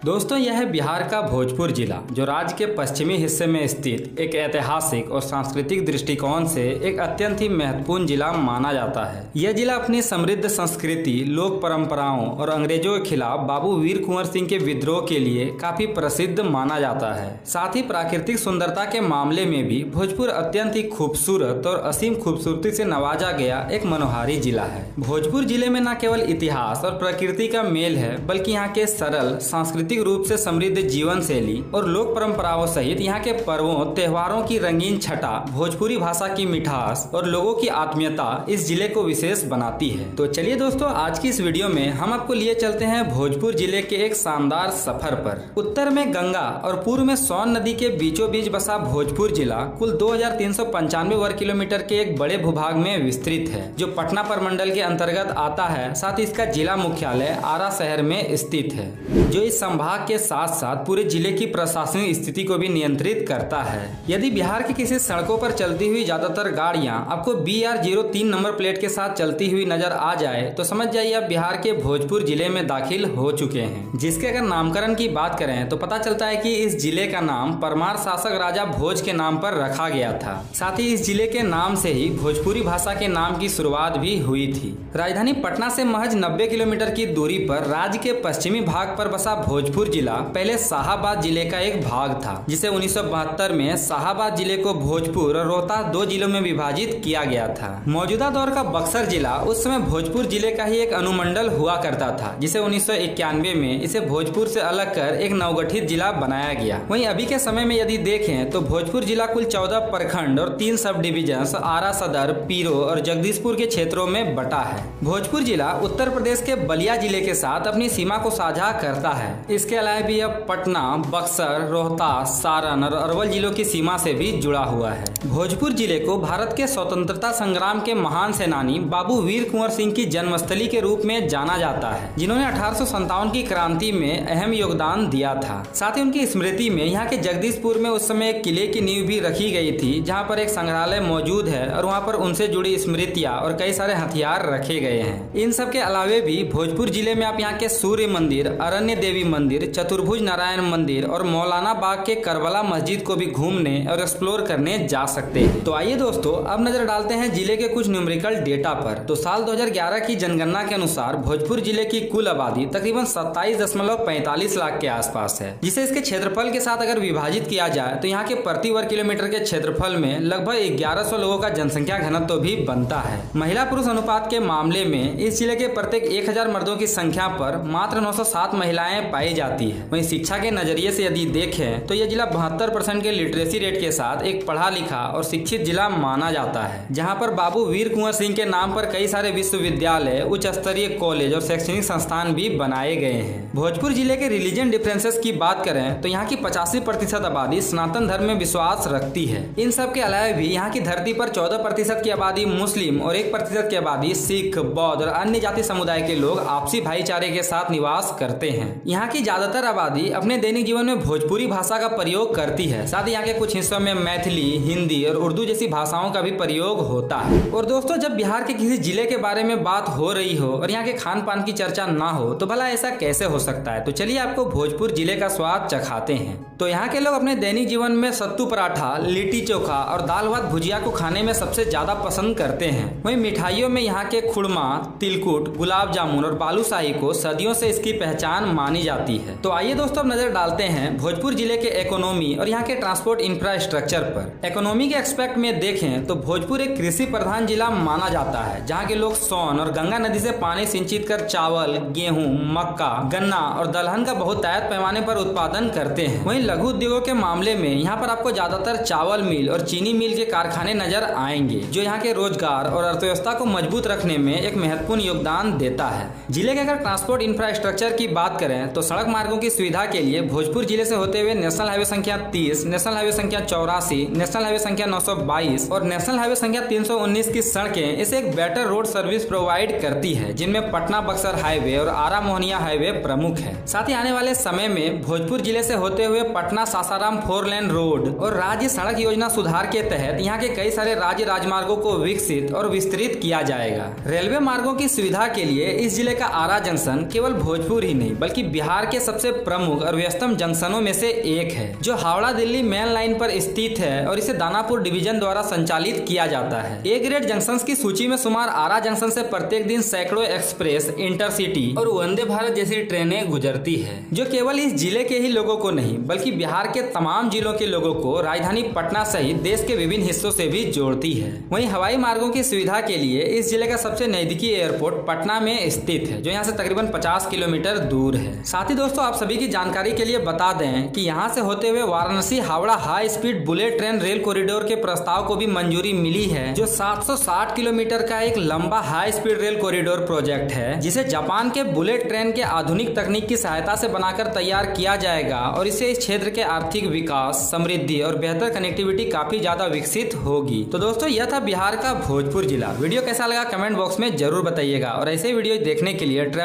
दोस्तों, यह है बिहार का भोजपुर जिला, जो राज्य के पश्चिमी हिस्से में स्थित एक ऐतिहासिक और सांस्कृतिक दृष्टिकोण से एक अत्यंत ही महत्वपूर्ण जिला माना जाता है। यह जिला अपनी समृद्ध संस्कृति, लोक परंपराओं और अंग्रेजों के खिलाफ बाबू वीर कुंवर सिंह के विद्रोह के लिए काफी प्रसिद्ध माना जाता है। साथ ही प्राकृतिक सुंदरता के मामले में भी भोजपुर अत्यंत ही खूबसूरत और असीम खूबसूरती से नवाजा गया एक मनोहारी जिला है। भोजपुर जिले में न केवल इतिहास और प्रकृति का मेल है, बल्कि यहाँ के सरल सांस्कृतिक रूप से समृद्ध जीवन शैली और लोक परंपराओं सहित यहाँ के पर्वों त्योहारों की रंगीन छटा, भोजपुरी भाषा की मिठास और लोगों की आत्मीयता इस जिले को विशेष बनाती है। तो चलिए दोस्तों, आज की इस वीडियो में हम आपको लिए चलते हैं भोजपुर जिले के एक शानदार सफर पर। उत्तर में गंगा और पूर्व में सोन नदी के बीचों बीच बसा भोजपुर जिला कुल 2395 वर्ग किलोमीटर के एक बड़े भूभाग में विस्तृत है, जो पटना प्रमंडल के अंतर्गत आता है। साथ ही इसका जिला मुख्यालय आरा शहर में स्थित है, जो इस संभाग के साथ साथ पूरे जिले की प्रशासनिक स्थिति को भी नियंत्रित करता है। यदि बिहार की किसी सड़कों पर चलती हुई ज्यादातर गाड़ियां आपको BR03 नंबर प्लेट के साथ चलती हुई नजर आ जाए, तो समझ जाइए आप बिहार के भोजपुर जिले में दाखिल हो चुके हैं। जिसके अगर नामकरण की बात करें तो पता चलता है कि इस जिले का नाम परमार शासक राजा भोज के नाम पर रखा गया था। साथ ही इस जिले के नाम से ही भोजपुरी भाषा के नाम की शुरुआत भी हुई थी। राजधानी पटना से महज 90 किलोमीटर की दूरी पर राज्य के पश्चिमी भाग पर बसा भोजपुर जिला पहले शाहाबाद जिले का एक भाग था, जिसे 1972 में शाहाबाद जिले को भोजपुर और रोहतास 2 जिलों में विभाजित किया गया था। मौजूदा दौर का बक्सर जिला उस समय भोजपुर जिले का ही एक अनुमंडल हुआ करता था, जिसे 1991 में इसे भोजपुर से अलग कर एक नवगठित जिला बनाया गया। वहीं अभी के समय में यदि देखें तो भोजपुर जिला कुल 14 प्रखंड और 3 सब डिवीजन आरा सदर, पीरो और जगदीशपुर के क्षेत्रों में बटा है। भोजपुर जिला उत्तर प्रदेश के बलिया जिले के साथ अपनी सीमा को साझा करता है। इसके अलावा भी यह पटना, बक्सर, रोहतास, सारण और अरवल जिलों की सीमा से भी जुड़ा हुआ है। भोजपुर जिले को भारत के स्वतंत्रता संग्राम के महान सेनानी बाबू वीर कुंवर सिंह की जन्मस्थली के रूप में जाना जाता है, जिन्होंने 1857 की क्रांति में अहम योगदान दिया था। साथ ही उनकी स्मृति में यहाँ के जगदीशपुर में उस समय एक किले की नींव भी रखी गई थी, जहाँ पर एक संग्रहालय मौजूद है और वहाँ पर उनसे जुड़ी स्मृतियाँ और कई सारे हथियार रखे गए हैं। इन सब के अलावे भी भोजपुर जिले में आप यहाँ के सूर्य मंदिर, अरण्य देवी मंदिर, चतुर्भुज नारायण मंदिर और मौलाना बाग के करबला मस्जिद को भी घूमने और एक्सप्लोर करने जा सकते हैं। तो आइए दोस्तों, अब नजर डालते हैं जिले के कुछ न्यूमेरिकल डेटा पर। तो साल 2011 की जनगणना के अनुसार भोजपुर जिले की कुल आबादी तकरीबन 27.45 लाख के आसपास है, जिसे इसके क्षेत्रफल के साथ अगर विभाजित किया जाए तो यहाँ के प्रति वर्ग किलोमीटर के क्षेत्रफल में लगभग 1100 लोगों का जनसंख्या घनत्व भी बनता है। महिला पुरुष अनुपात के मामले में इस जिले के प्रत्येक 1000 मर्दों की संख्या पर मात्र 907 महिलाएं पाई जाती है। वहीं शिक्षा के नजरिए से यदि देखें तो यह जिला 72% के लिटरेसी रेट के साथ एक पढ़ा लिखा और शिक्षित जिला माना जाता है, जहां पर बाबू वीर कुंवर सिंह के नाम पर कई सारे विश्वविद्यालय, उच्च स्तरीय कॉलेज और शैक्षणिक संस्थान भी बनाए गए हैं। भोजपुर जिले के रिलीजन डिफरेंसेस की बात करें तो यहाँ की 85% आबादी सनातन धर्म में विश्वास रखती है। इन सब के अलावा भी यहाँ की धरती पर 14% की आबादी मुस्लिम और 1% की आबादी सिख, बौद्ध और अन्य जाति समुदाय के लोग आपसी भाईचारे के साथ निवास करते हैं। यहाँ की ज्यादातर आबादी अपने दैनिक जीवन में भोजपुरी भाषा का प्रयोग करती है। साथ ही यहाँ के कुछ हिस्सों में मैथिली, हिंदी और उर्दू जैसी भाषाओं का भी प्रयोग होता है। और दोस्तों, जब बिहार के किसी जिले के बारे में बात हो रही हो और यहाँ के खान पान की चर्चा ना हो तो भला ऐसा कैसे हो सकता है। तो चलिए आपको भोजपुर जिले का स्वाद चखाते हैं। तो यहाँ के लोग अपने दैनिक जीवन में सत्तू पराठा, लिट्टी चोखा और दाल भात भुजिया को खाने में सबसे ज्यादा पसंद करते हैं। वहीं मिठाइयों में यहाँ के खुरमा, तिलकुट, गुलाब जामुन और बालूशाही को सदियों से इसकी पहचान मानी जाती है। तो आइए दोस्तों, अब नजर डालते हैं भोजपुर जिले के इकोनॉमी और यहाँ के ट्रांसपोर्ट इंफ्रास्ट्रक्चर पर। इकोनॉमी के एक्सपेक्ट में देखें तो भोजपुर एक कृषि प्रधान जिला माना जाता है, जहाँ के लोग सोन और गंगा नदी से पानी सिंचित कर चावल, गेहूं, मक्का, गन्ना और दलहन का बहुतायत पैमाने पर उत्पादन करते हैं। वहीं लघु उद्योगों के मामले में यहाँ पर आपको ज्यादातर चावल मिल और चीनी मिल के कारखाने नजर आएंगे, जो यहाँ के रोजगार और अर्थव्यवस्था को मजबूत रखने में एक महत्वपूर्ण योगदान देता है। जिले के अगर ट्रांसपोर्ट इंफ्रास्ट्रक्चर की बात करें तो सड़क मार्गों की सुविधा के लिए भोजपुर जिले से होते हुए नेशनल हाईवे संख्या 30, नेशनल हाईवे संख्या 84, नेशनल हाईवे संख्या 922 और नेशनल हाईवे संख्या 319 की सड़कें इसे एक बेटर रोड सर्विस प्रोवाइड करती है, जिनमें पटना बक्सर हाईवे और आरा मोहनिया हाईवे प्रमुख है। साथ ही आने वाले समय में भोजपुर जिले से होते हुए पटना सासाराम 4 लेन रोड और राज्य सड़क योजना सुधार के तहत यहाँ के कई सारे राज्य राजमार्गों को विकसित और विस्तृत किया जाएगा। रेलवे मार्गों की सुविधा के लिए इस जिले का आरा जंक्शन केवल भोजपुर ही नहीं बल्कि बिहार के सबसे प्रमुख और व्यस्तम जंक्शनों में से एक है, जो हावड़ा दिल्ली मेन लाइन पर स्थित है और इसे दानापुर डिवीजन द्वारा संचालित किया जाता है। ए ग्रेड जंक्शन की सूची में शुमार आरा जंक्शन से प्रत्येक दिन सैकड़ों एक्सप्रेस, इंटरसिटी और वंदे भारत जैसी ट्रेनें गुजरती है, जो केवल इस जिले के ही लोगों को नहीं बल्कि बिहार के तमाम जिलों के लोगों को राजधानी पटना सहित देश के विभिन्न हिस्सों से भी जोड़ती है। वहीं हवाई मार्गों की सुविधा के लिए इस जिले का सबसे नजदीकी एयरपोर्ट पटना में स्थित है, जो यहाँ से तकरीबन 50 किलोमीटर दूर है। साथ ही दोस्तों आप सभी की जानकारी के लिए बता दें कि यहाँ से होते हुए Varanasi Howrah high speed bullet train rail corridor के प्रस्ताव को भी मंजूरी मिली है, जो 760 किलोमीटर का एक लंबा high speed rail corridor project है, जिसे जापान के बुलेट ट्रेन के आधुनिक तकनीक की सहायता से बनाकर तैयार किया जाएगा और इससे इस क्षेत्र के आर्थिक विकास, समृद्धि और बेहतर कनेक्टिविटी काफी ज्यादा विकसित होगी। तो दोस्तों यह था बिहार का भोजपुर जिला। वीडियो कैसा लगा कमेंट बॉक्स में जरूर बताइएगा और ऐसे वीडियो देखने के लिए ट्रैवल